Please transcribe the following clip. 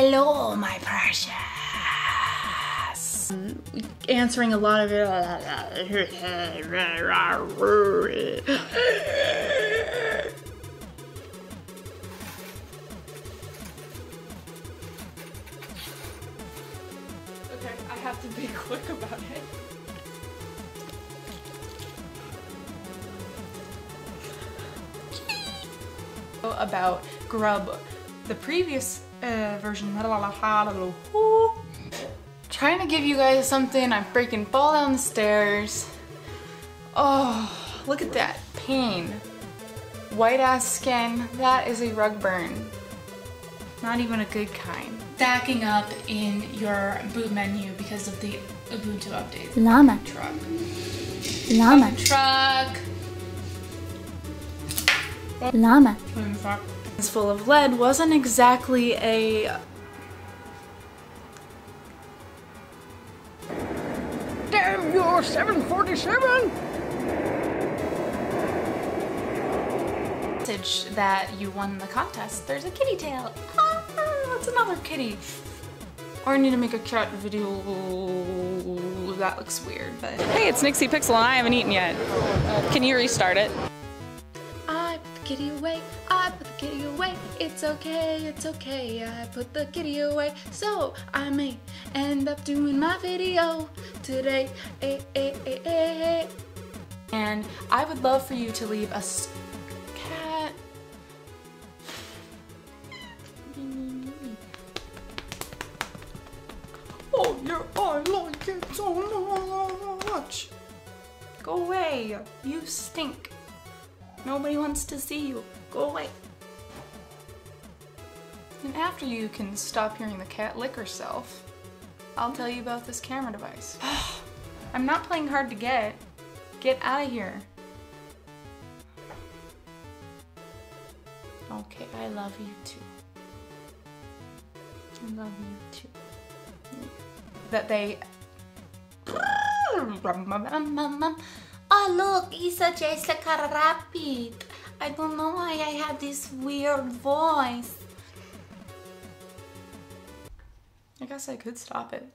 Hello, my precious. Answering a lot of it. Okay, I have to be quick about it. About Grub, the previous version. Trying to give you guys something, I freaking fall down the stairs. Oh, look at that pain. White ass skin, that is a rug burn. Not even a good kind. Stacking up in your boot menu because of the Ubuntu update. Llama. Truck. Llama. Truck. Llama. It's full of lead wasn't exactly a... Damn your 747! Message that you won the contest. There's a kitty tail. Ah, that's another kitty. Or I need to make a cat video. That looks weird, but... Hey, it's Nixie Pixel and I haven't eaten yet. Can you restart it? I put the kitty away, I put the kitty away, it's okay, I put the kitty away, so I may end up doing my video today, And I would love for you to leave a cat. Oh, yeah, I like it so much. Go away, you stink. Nobody wants to see you. Go away. And after you can stop hearing the cat lick herself, I'll tell you about this camera device. I'm not playing hard to get. Get out of here. Okay, I love you too. I love you too. That they... Oh look, Isa just like a rabbit. I don't know why I have this weird voice. I guess I could stop it.